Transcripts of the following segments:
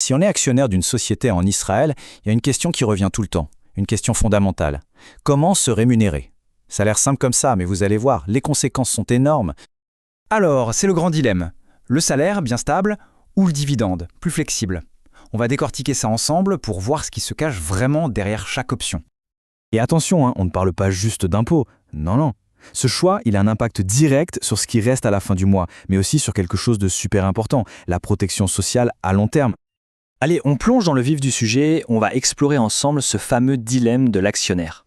Si on est actionnaire d'une société en Israël, il y a une question qui revient tout le temps, une question fondamentale. Comment se rémunérer? Ça a l'air simple comme ça, mais vous allez voir, les conséquences sont énormes. Alors, c'est le grand dilemme. Le salaire, bien stable, ou le dividende, plus flexible. On va décortiquer ça ensemble pour voir ce qui se cache vraiment derrière chaque option. Et attention, on ne parle pas juste d'impôts. Non. Ce choix, il a un impact direct sur ce qui reste à la fin du mois, mais aussi sur quelque chose de super important, la protection sociale à long terme. Allez, on plonge dans le vif du sujet, on va explorer ensemble ce fameux dilemme de l'actionnaire.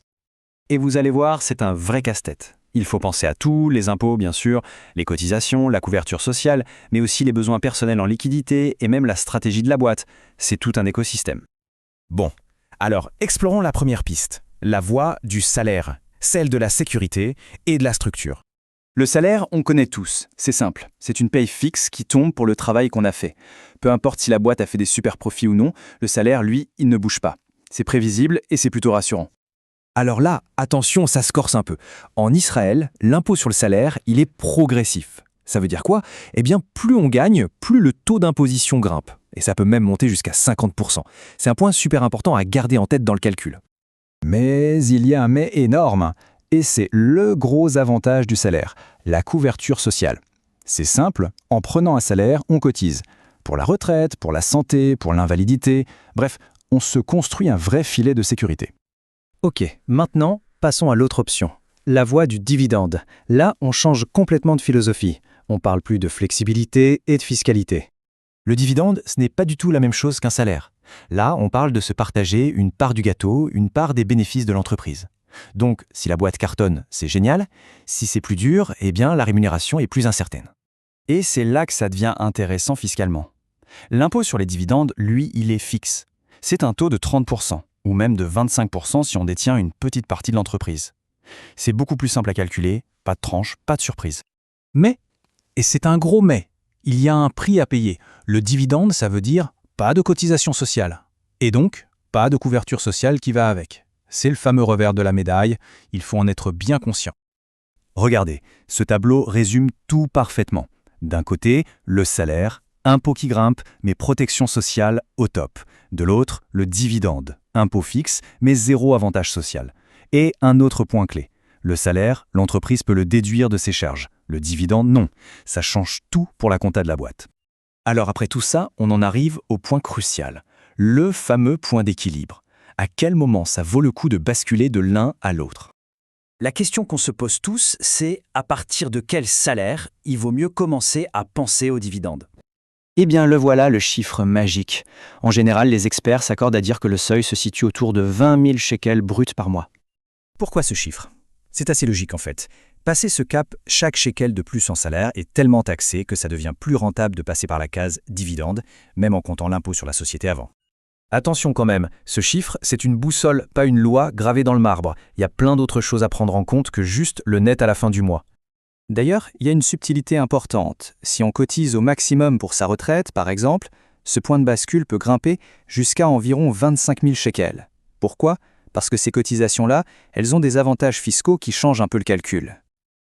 Et vous allez voir, c'est un vrai casse-tête. Il faut penser à tout, les impôts bien sûr, les cotisations, la couverture sociale, mais aussi les besoins personnels en liquidité et même la stratégie de la boîte. C'est tout un écosystème. Bon, alors explorons la première piste, la voie du salaire, celle de la sécurité et de la structure. Le salaire, on connaît tous, c'est simple. C'est une paye fixe qui tombe pour le travail qu'on a fait. Peu importe si la boîte a fait des super profits ou non, le salaire, lui, il ne bouge pas. C'est prévisible et c'est plutôt rassurant. Alors là, attention, ça se corse un peu. En Israël, l'impôt sur le salaire, il est progressif. Ça veut dire quoi? Eh bien, plus on gagne, plus le taux d'imposition grimpe. Et ça peut même monter jusqu'à 50%. C'est un point super important à garder en tête dans le calcul. Mais il y a un mais énorme, et c'est le gros avantage du salaire, la couverture sociale. C'est simple, en prenant un salaire, on cotise. Pour la retraite, pour la santé, pour l'invalidité, bref, on se construit un vrai filet de sécurité. Ok, maintenant, passons à l'autre option, la voie du dividende. Là, on change complètement de philosophie. On parle plus de flexibilité et de fiscalité. Le dividende, ce n'est pas du tout la même chose qu'un salaire. Là, on parle de se partager une part du gâteau, une part des bénéfices de l'entreprise. Donc, si la boîte cartonne, c'est génial. Si c'est plus dur, eh bien, la rémunération est plus incertaine. Et c'est là que ça devient intéressant fiscalement. L'impôt sur les dividendes, lui, il est fixe. C'est un taux de 30%, ou même de 25% si on détient une petite partie de l'entreprise. C'est beaucoup plus simple à calculer, pas de tranche, pas de surprise. Mais, et c'est un gros mais, il y a un prix à payer. Le dividende, ça veut dire pas de cotisation sociale. Et donc, pas de couverture sociale qui va avec. C'est le fameux revers de la médaille, il faut en être bien conscient. Regardez, ce tableau résume tout parfaitement. D'un côté, le salaire, impôt qui grimpe, mais protection sociale au top. De l'autre, le dividende, impôt fixe, mais zéro avantage social. Et un autre point clé. Le salaire, l'entreprise peut le déduire de ses charges. Le dividende, non. Ça change tout pour la compta de la boîte. Alors après tout ça, on en arrive au point crucial. Le fameux point d'équilibre. À quel moment ça vaut le coup de basculer de l'un à l'autre? La question qu'on se pose tous, c'est à partir de quel salaire il vaut mieux commencer à penser aux dividendes? Eh bien, le voilà, le chiffre magique. En général, les experts s'accordent à dire que le seuil se situe autour de 20 000 shekels bruts par mois. Pourquoi ce chiffre? C'est assez logique en fait. Passer ce cap, chaque shekel de plus en salaire est tellement taxé que ça devient plus rentable de passer par la case dividende, même en comptant l'impôt sur la société avant. Attention quand même, ce chiffre, c'est une boussole, pas une loi gravée dans le marbre. Il y a plein d'autres choses à prendre en compte que juste le net à la fin du mois. D'ailleurs, il y a une subtilité importante. Si on cotise au maximum pour sa retraite, par exemple, ce point de bascule peut grimper jusqu'à environ 25 000 shekels. Pourquoi? Parce que ces cotisations-là, elles ont des avantages fiscaux qui changent un peu le calcul.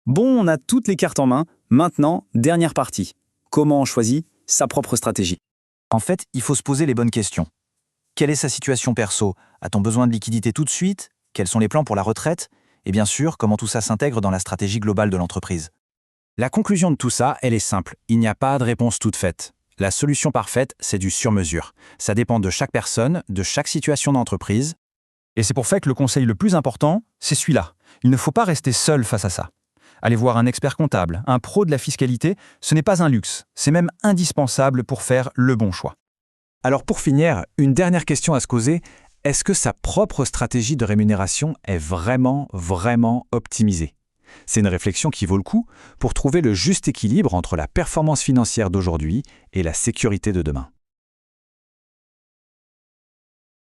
Bon, on a toutes les cartes en main. Maintenant, dernière partie. Comment on choisit sa propre stratégie? En fait, il faut se poser les bonnes questions. Quelle est sa situation perso? A-t-on besoin de liquidité tout de suite? Quels sont les plans pour la retraite? Et bien sûr, comment tout ça s'intègre dans la stratégie globale de l'entreprise? La conclusion de tout ça, elle est simple. Il n'y a pas de réponse toute faite. La solution parfaite, c'est du sur-mesure. Ça dépend de chaque personne, de chaque situation d'entreprise. Et c'est pour ça que le conseil le plus important, c'est celui-là. Il ne faut pas rester seul face à ça. Aller voir un expert comptable, un pro de la fiscalité, ce n'est pas un luxe. C'est même indispensable pour faire le bon choix. Alors pour finir, une dernière question à se poser. Est-ce que sa propre stratégie de rémunération est vraiment optimisée? C'est une réflexion qui vaut le coup pour trouver le juste équilibre entre la performance financière d'aujourd'hui et la sécurité de demain.